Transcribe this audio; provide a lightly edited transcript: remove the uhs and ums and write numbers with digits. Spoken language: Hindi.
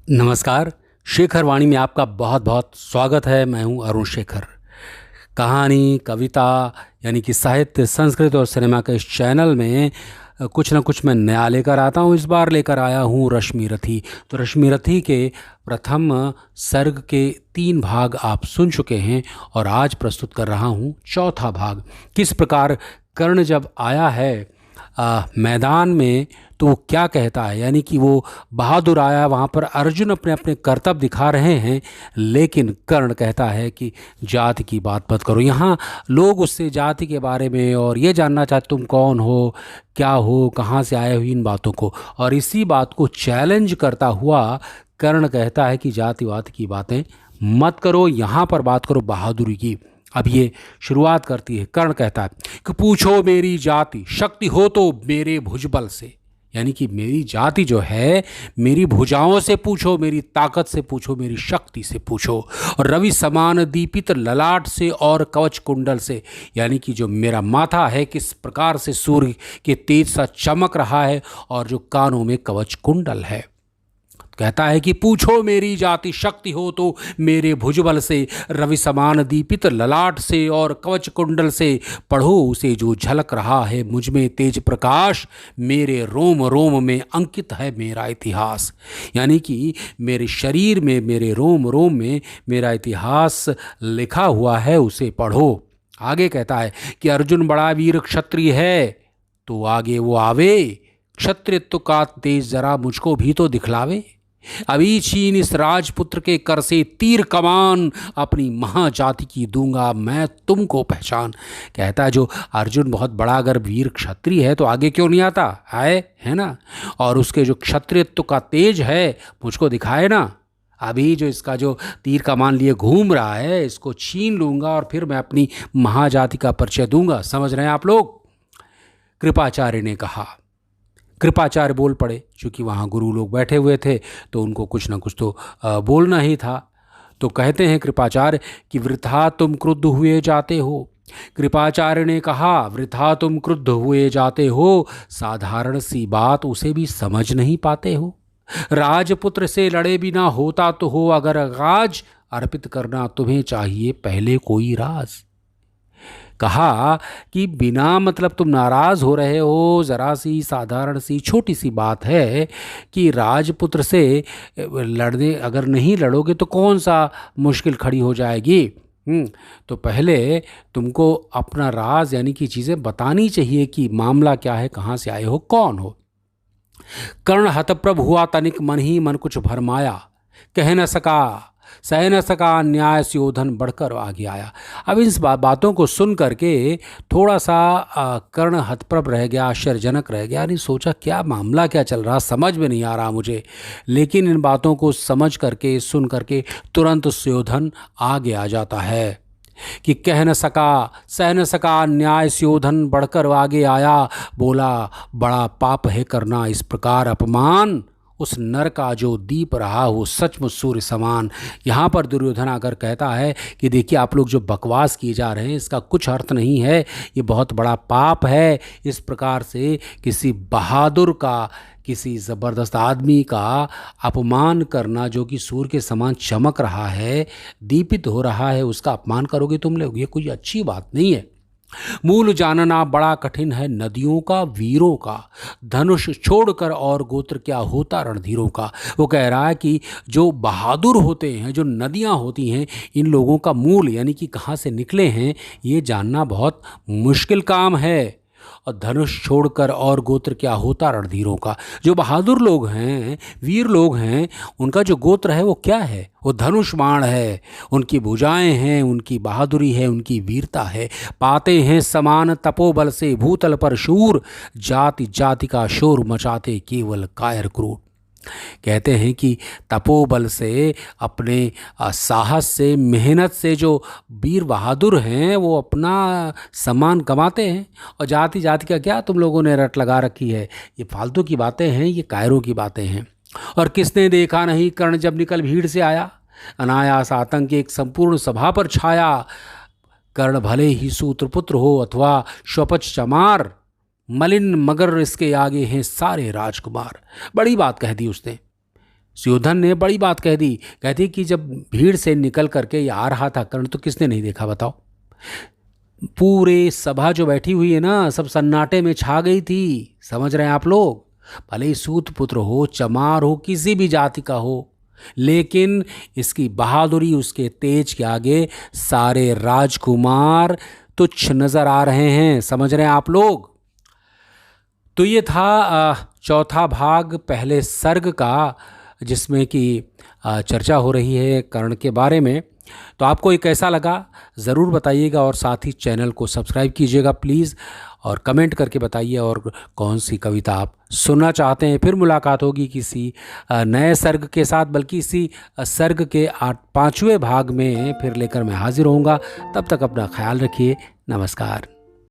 नमस्कार। शेखर वाणी में आपका बहुत बहुत स्वागत है। मैं हूं अरुण शेखर। कहानी, कविता यानी कि साहित्य, संस्कृत और सिनेमा के इस चैनल में कुछ ना कुछ मैं नया लेकर आता हूं। इस बार लेकर आया हूं रश्मि रथी। तो रश्मि रथी के प्रथम सर्ग के 3 भाग आप सुन चुके हैं और आज प्रस्तुत कर रहा हूं चौथा भाग। किस प्रकार कर्ण जब आया है मैदान में तो वो क्या कहता है, यानी कि वो बहादुर आया। वहाँ पर अर्जुन अपने अपने कर्तव्य दिखा रहे हैं, लेकिन कर्ण कहता है कि जाति की बात मत करो। यहाँ लोग उससे जाति के बारे में और ये जानना चाहते तुम कौन हो, क्या हो, कहाँ से आए हो, इन बातों को। और इसी बात को चैलेंज करता हुआ कर्ण कहता है कि जातिवाद की बातें मत करो, यहाँ पर बात करो बहादुरी की। अब ये शुरुआत करती है। कर्ण कहता है कि पूछो मेरी जाति, शक्ति हो तो मेरे भुजबल से, यानी कि मेरी जाति जो है मेरी भुजाओं से पूछो, मेरी ताकत से पूछो, मेरी शक्ति से पूछो। और रवि समान दीपित ललाट से और कवच कुंडल से, यानी कि जो मेरा माथा है किस प्रकार से सूर्य के तेज सा चमक रहा है और जो कानों में कवच कुंडल है। कहता है कि पूछो मेरी जाति, शक्ति हो तो मेरे भुजबल से, रवि समान दीपित ललाट से और कवच कुंडल से, पढ़ो उसे जो झलक रहा है मुझ में तेज प्रकाश, मेरे रोम रोम में अंकित है मेरा इतिहास। यानी कि मेरे शरीर में, मेरे रोम रोम में मेरा इतिहास लिखा हुआ है, उसे पढ़ो। आगे कहता है कि अर्जुन बड़ा वीर क्षत्रिय है, तो आगे वो आवे, क्षत्रियत्व का तेज जरा मुझको भी तो दिखलावे। अभी छीन इस राजपुत्र के कर से तीर कमान, अपनी महाजाति की दूंगा मैं तुमको पहचान। कहता है जो अर्जुन बहुत बड़ा अगर वीर क्षत्रिय है तो आगे क्यों नहीं आता है ना, और उसके जो क्षत्रियत्व का तेज है मुझको दिखाए ना। अभी जो इसका जो तीर कमान लिए घूम रहा है इसको छीन लूंगा और फिर मैं अपनी महाजाति का परिचय दूंगा। समझ रहे हैं आप लोग। कृपाचार्य ने कहा। कृपाचार्य बोल पड़े, क्योंकि वहाँ गुरु लोग बैठे हुए थे तो उनको कुछ ना कुछ तो बोलना ही था। तो कहते हैं कृपाचार्य कि वृथा तुम क्रुद्ध हुए जाते हो। कृपाचार्य ने कहा वृथा तुम क्रुद्ध हुए जाते हो, साधारण सी बात उसे भी समझ नहीं पाते हो। राजपुत्र से लड़े बिना होता तो हो अगर राज, अर्पित करना तुम्हें चाहिए पहले कोई राज। कहा कि बिना मतलब तुम नाराज़ हो रहे हो, ज़रा सी साधारण सी छोटी सी बात है कि राजपुत्र से लड़ने अगर नहीं लड़ोगे तो कौन सा मुश्किल खड़ी हो जाएगी। तो पहले तुमको अपना राज यानी कि चीज़ें बतानी चाहिए कि मामला क्या है, कहाँ से आए हो, कौन हो। कर्ण हतप्रभ हुआ तनिक, मन ही मन कुछ भरमाया, कह न सका सह न सका न्याय स्योधन बढ़कर आगे आया। अब इन बातों को सुन करके थोड़ा सा कर्ण हतप्रभ रह गया, आश्चर्यजनक रह गया। नहीं सोचा क्या मामला क्या चल रहा, समझ में नहीं आ रहा मुझे। लेकिन इन बातों को समझ करके, सुन करके तुरंत स्योधन आगे आ जाता है कि कह न सका सह न सका न्याय स्योधन बढ़कर आगे आया। बोला बड़ा पाप है करना इस प्रकार अपमान, उस नर का जो दीप रहा हो सचमुच सूर्य समान। यहाँ पर दुर्योधन आकर कहता है कि देखिए आप लोग जो बकवास किए जा रहे हैं इसका कुछ अर्थ नहीं है, ये बहुत बड़ा पाप है इस प्रकार से किसी बहादुर का, किसी ज़बरदस्त आदमी का अपमान करना, जो कि सूर्य के समान चमक रहा है, दीपित हो रहा है, उसका अपमान करोगे तुम लोग। ये कोई अच्छी बात नहीं है। मूल जानना बड़ा कठिन है नदियों का, वीरों का, धनुष छोड़कर और गोत्र क्या होता रणधीरों का। वो कह रहा है कि जो बहादुर होते हैं, जो नदियाँ होती हैं, इन लोगों का मूल यानी कि कहाँ से निकले हैं ये जानना बहुत मुश्किल काम है। और धनुष छोड़कर और गोत्र क्या होता रणधीरों का। जो बहादुर लोग हैं, वीर लोग हैं, उनका जो गोत्र है वो क्या है, वो धनुष बाण है, उनकी भुजाएं हैं, उनकी बहादुरी है, उनकी वीरता है। पाते हैं समान तपोबल से भूतल पर शूर, जाति जाति का शोर मचाते केवल कायर क्रूर। कहते हैं कि तपोबल से, अपने साहस से, मेहनत से जो वीर बहादुर हैं वो अपना सम्मान कमाते हैं। और जाति जाति का क्या तुम लोगों ने रट लगा रखी है, ये फालतू की बातें हैं, ये कायरों की बातें हैं। और किसने देखा नहीं कर्ण जब निकल भीड़ से आया, अनायास आतंक एक संपूर्ण सभा पर छाया। कर्ण भले ही सूत्रपुत्र हो अथवा श्वपच चमार, मलिन मगर इसके आगे हैं सारे राजकुमार। बड़ी बात कह दी उसने। सुयोधन ने बड़ी बात कह दी, कहती कि जब भीड़ से निकल करके ये आ रहा था कर्ण, तो किसने नहीं देखा बताओ। पूरे सभा जो बैठी हुई है ना, सब सन्नाटे में छा गई थी। समझ रहे हैं आप लोग? भले ही सूत पुत्र हो, चमार हो, किसी भी जाति का हो, लेकिन इसकी बहादुरी, उसके तेज के आगे सारे राजकुमार तुच्छ नजर आ रहे हैं। समझ रहे हैं आप लोग? तो ये था चौथा भाग पहले सर्ग का, जिसमें कि चर्चा हो रही है कर्ण के बारे में। तो आपको ये कैसा लगा ज़रूर बताइएगा, और साथ ही चैनल को सब्सक्राइब कीजिएगा प्लीज़, और कमेंट करके बताइए और कौन सी कविता आप सुनना चाहते हैं। फिर मुलाकात होगी किसी नए सर्ग के साथ, बल्कि इसी सर्ग के 5वें भाग में फिर लेकर मैं हाजिर होऊंगा। तब तक अपना ख्याल रखिए। नमस्कार।